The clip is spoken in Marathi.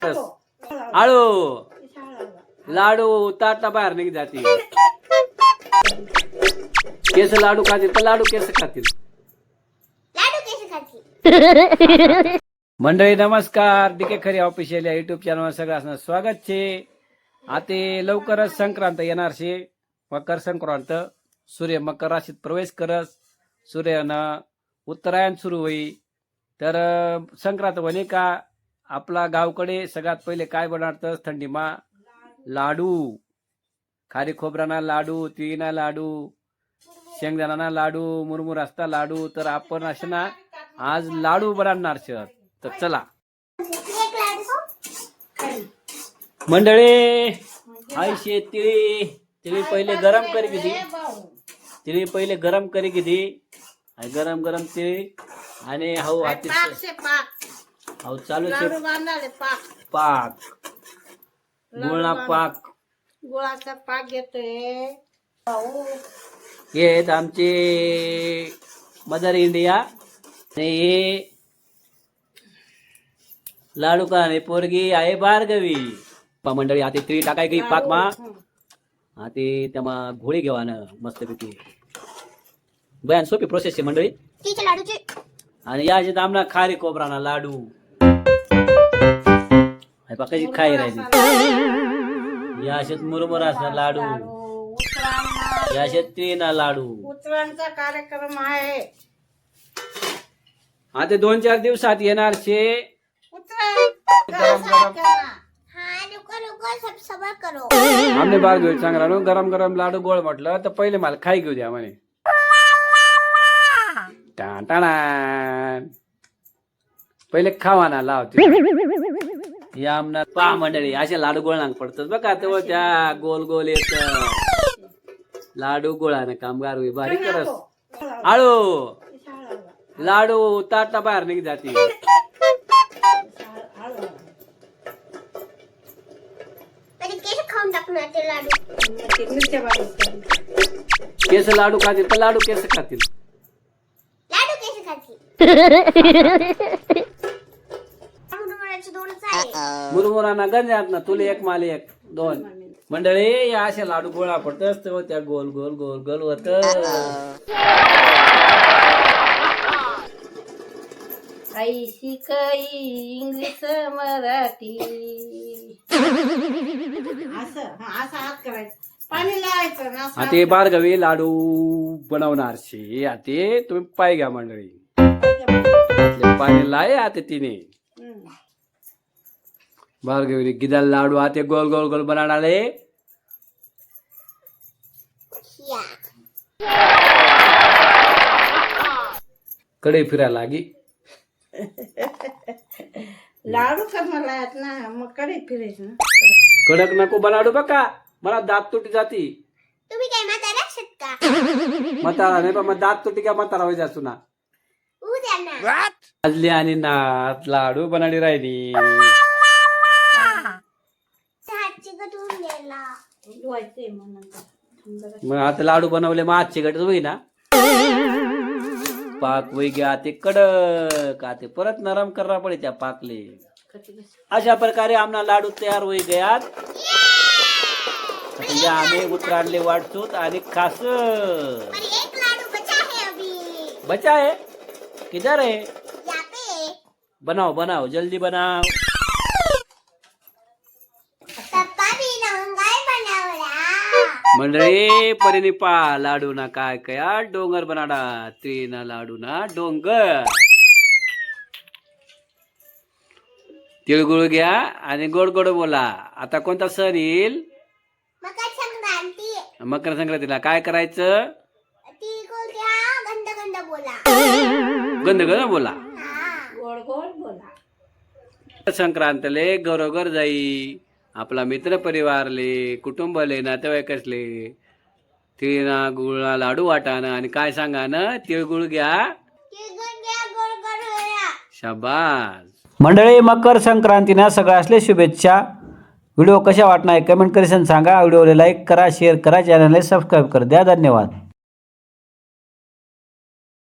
आळू लाडू ताटा बाहेर निघ जातील. केस लाडू खातील तर लाडू केस खातील. मंडळी नमस्कार. डीके खरी ऑफिशियल या युट्यूब चॅनलवर सगळ्यांना स्वागत छे. आता लवकरच संक्रांत येणार शे. मकर संक्रांत. सूर्य मकर राशीत प्रवेश करस. सूर्यानं उत्तरायण सुरू होई. तर संक्रांत म्हणे का आपला गावकडे सगळ्यात पहिले काय बनवतात थंडीमा लाडू. खारी खोबराना लाडू, तिळीना लाडू, शेंगदाणा लाडू, मुरमुर असता लाडू. तर आपण असे ना आज लाडू बनवणार आहोत. तर चला मंडळी. आयशे तिळी तिळी पहिले गरम करी किती. तिळी पहिले गरम करी किती. गरम गरम तिळी आणि हो हाती हो चालू पाक गुळा पाक. गुळाचा पाक घेतोय. हे आहेत आमचे मदर इंडिया. हे लाडू का आणि पोरगी आहे भार्गवी. मंडळी आता तिळी टाकाय की पाक मा आता त्यामा घोळी घेवा ना मस्तपैकी. बयान सोपी प्रोसेस आहे मंडळी. आणि या शेत आमना खारी खोबराना लाडू कशी खाई राहिली. या शेत मुरमुराचा लाडू, या शेत तिळीना लाडू. उतरांचा कार्यक्रम आहे. आता 2-4 दिवसात येणार शे. आमने बार घेऊ चांगला नो गरम गरम लाडू गोळ म्हटलं तर पहिले मला खाई घेऊ द्या म्हणे. पहिले खावा ना लावते. या आमना पा मंडळी असे लाडू गोळांक पडतात बघा. तर त्या गोल गोल येत लाडू गोळाने कामगार बारीक करस. आळू लाडू ताटा बाहेर निघ जातील. केस लाडू खातील तर लाडू केस खातील. मुरमुराना गंजात ना तुले एक माले एक 2 मंडळी. या असे लाडू गोळा पडत त्या गोल गोल गोल गोल होत. आई शिकाई इंग्लिश मराठी असं असं हात करायचं. पाणी लावायचं ना. आता भार्गवी लाडू बनवणार शे. आता तुम्ही पाय घ्या मंडळी. पाणी लाय आता तिने भार्गवी गिदाल लाडू आता गोल गोल गोल बनवणार. कडे फिरायला लागी. लाडू करणार आहेत ना मग कडे फिरायचं ना. कडक नको बनाडू बघा. मला दात तुटी जाती. तुम्ही काय म्हातारा आहात का? म्हातारा नाही पण दात तुटी का म्हातारा होई जातो ना. उद्या ना. आजली आणि नात लाडू बनाडी राहिली. हातची गटून गेला. धुवायचंय मग नंतर. मग आता लाडू बनवले मग आजची गट होई ना. पाक वही घ्या ते कडक आते परत नरम करा पडे त्या पाकले. अशा प्रकारे आमना लाडू तयार होई गयात. म्हणजे आम्ही उतराडले वाटतो आणि खास पर एक लाडू बचा है अभी. बचा है किधर है. यहाँ पे. बनाओ बनाओ जल्दी बनाओ. पप्पा भी नवंगाई बनावला. मंडळी परिणी पा लाडू ना काय कया डोंगर बनाडा. तिळीना लाडू ना डोंगर. तिळगुळ घ्या आणि गोड गोड बोला. आता कोणता सण येईल. मकर संक्रांती. मकर संक्रांतीला काय करायचं. तिळगुळ घ्या. गंध गंध बोला. गंध गंध बोला. गोड गोड बोला. संक्रांतले घरोघर जाई. आपला मित्र परिवारले कुटुंबले नातेवाईकसले तिळना गुळा लाडू वाटाना आणि काय सांगा ना तिळगुळ घ्या. तिळगुळ घ्या. गोड गोड बोला. शाबास. मंडळी मकर संक्रांतीना सगळ्यासले शुभेच्छा. व्हिडिओ कशा वाटणार कमेंट करून सांगा. व्हिडिओला लाईक करा, शेअर करा, चॅनलला सबस्क्राईब करा. द्या धन्यवाद.